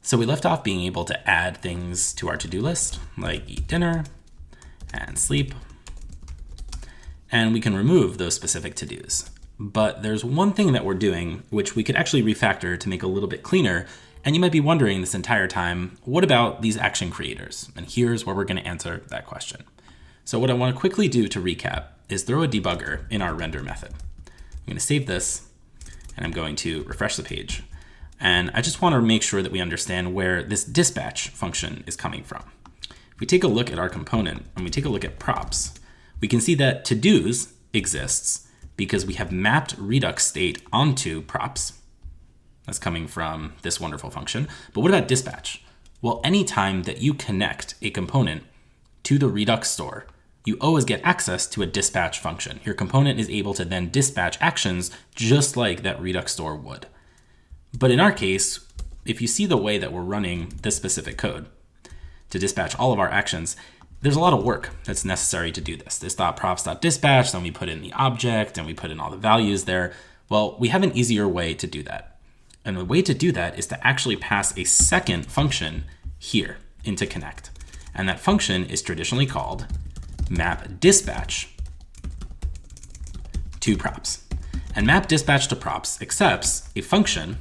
So we left off being able to add things to our to-do list, like eat dinner and sleep, and we can remove those specific to-dos. But there's one thing that we're doing, which we could actually refactor to make a little bit cleaner, and you might be wondering this entire time, what about these action creators? And here's where we're going to answer that question. So what I want to quickly do to recap is throw a debugger in our render method. I'm going to save this, and I'm going to refresh the page. And I just want to make sure that we understand where this dispatch function is coming from. If we take a look at our component and we take a look at props, we can see that to-dos exists because we have mapped redux state onto props. That's coming from this wonderful function. But what about dispatch? Well, anytime that you connect a component to the redux store, you always get access to a dispatch function. Your component is able to then dispatch actions just like that redux store would. But in our case, if you see the way that we're running this specific code to dispatch all of our actions, there's a lot of work that's necessary to do this. This .props.dispatch, then we put in the object and we put in all the values there. Well, we have an easier way to do that. And the way to do that is to actually pass a second function here into connect. And that function is traditionally called mapDispatchToProps. And mapDispatchToProps accepts a function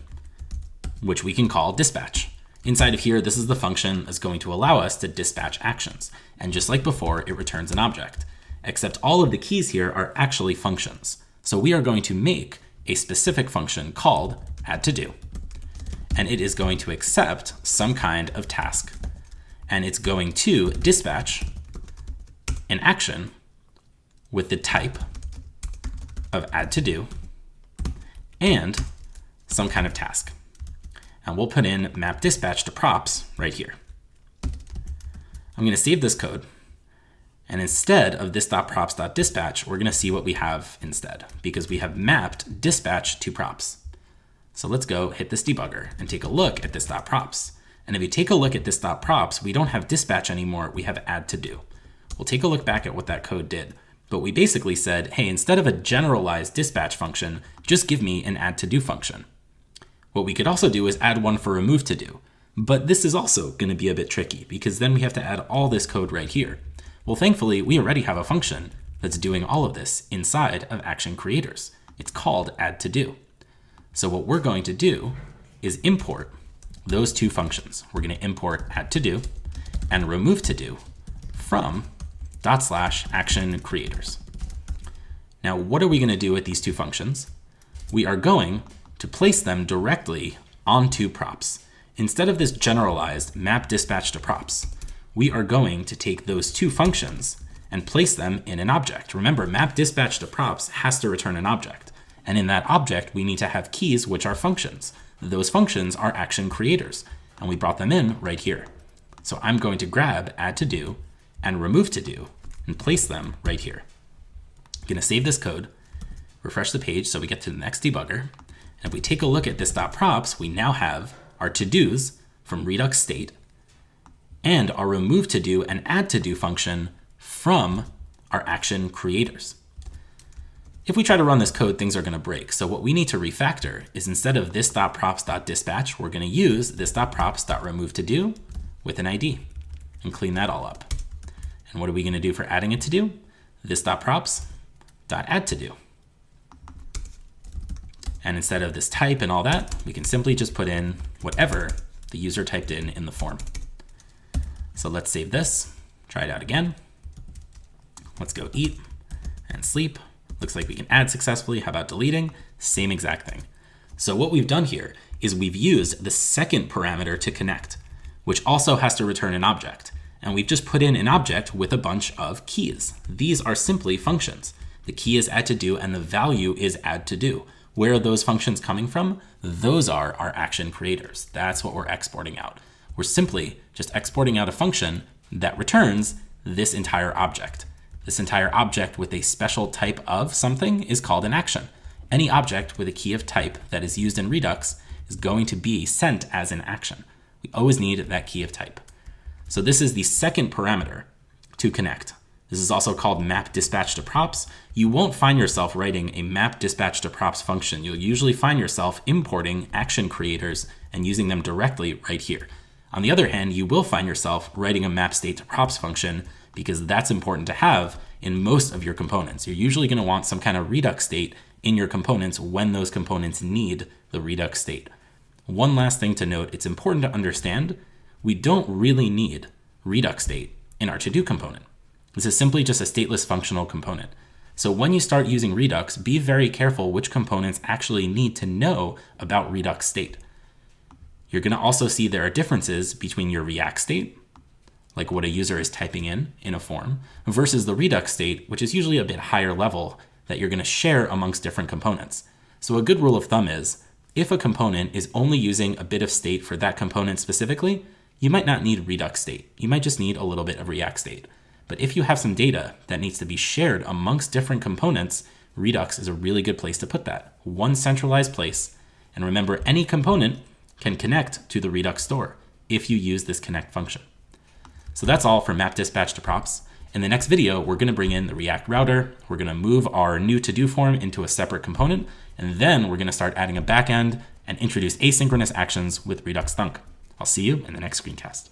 which we can call dispatch. Inside of here, this is the function that's going to allow us to dispatch actions. And just like before, it returns an object, except all of the keys here are actually functions. So we are going to make a specific function called addToDo. And it is going to accept some kind of task. And it's going to dispatch an action with the type of addToDo and some kind of task. And we'll put in mapDispatchToProps right here. I'm going to save this code. And instead of this .props.dispatch, we're going to see what we have instead, because we have mapped dispatch to props. So let's go hit this debugger and take a look at this .props. And if you take a look at this .props, we don't have dispatch anymore, we have addToDo. We'll take a look back at what that code did. But we basically said, hey, instead of a generalized dispatch function, just give me an addToDo function. What we could also do is add one for remove to do. But this is also going to be a bit tricky because then we have to add all this code right here. Well, thankfully, we already have a function that's doing all of this inside of action creators. It's called addToDo. So what we're going to do is import those two functions. We're going to import addToDo and remove to do from /action creators. Now, what are we going to do with these two functions? We are going to place them directly onto props. Instead of this generalized mapDispatchToProps, we are going to take those two functions and place them in an object. Remember, mapDispatchToProps has to return an object. And in that object, we need to have keys, which are functions. Those functions are action creators, and we brought them in right here. So I'm going to grab addToDo and remove to do and place them right here. I'm going to save this code, refresh the page so we get to the next debugger. And if we take a look at this .props, we now have our to-dos from redux state and our remove to do and add to do function from our action creators. If we try to run this code, things are going to break. So what we need to refactor is instead of this .props.dispatch, we're going to use this .props.remove to do with an ID and clean that all up. And what are we going to do for adding it to do? This .props.add to do. And instead of this type and all that, we can simply just put in whatever the user typed in the form. So let's save this, try it out again. Let's go eat and sleep. Looks like we can add successfully. How about deleting? Same exact thing. So what we've done here is we've used the second parameter to connect, which also has to return an object. And we've just put in an object with a bunch of keys. These are simply functions. The key is addToDo and the value is addToDo. Where are those functions coming from? Those are our action creators. That's what we're exporting out. We're simply just exporting out a function that returns this entire object. This entire object with a special type of something is called an action. Any object with a key of type that is used in Redux is going to be sent as an action. We always need that key of type. So this is the second parameter to connect. This is also called mapDispatchToProps. You won't find yourself writing a mapDispatchToProps function. You'll usually find yourself importing action creators and using them directly right here. On the other hand, you will find yourself writing a mapStateToProps function because that's important to have in most of your components. You're usually going to want some kind of redux state in your components when those components need the redux state. One last thing to note, it's important to understand we don't really need redux state in our to-do component. This is simply just a stateless functional component. So when you start using redux, be very careful which components actually need to know about redux state. You're going to also see there are differences between your React state, like what a user is typing in a form, versus the redux state, which is usually a bit higher level that you're going to share amongst different components. So a good rule of thumb is, if a component is only using a bit of state for that component specifically, you might not need redux state. You might just need a little bit of React state. But if you have some data that needs to be shared amongst different components, Redux is a really good place to put that. One centralized place. And remember, any component can connect to the Redux store if you use this connect function. So that's all for mapDispatchToProps. In the next video, we're going to bring in the React router. We're going to move our new to-do form into a separate component. And then we're going to start adding a backend and introduce asynchronous actions with Redux Thunk. I'll see you in the next screencast.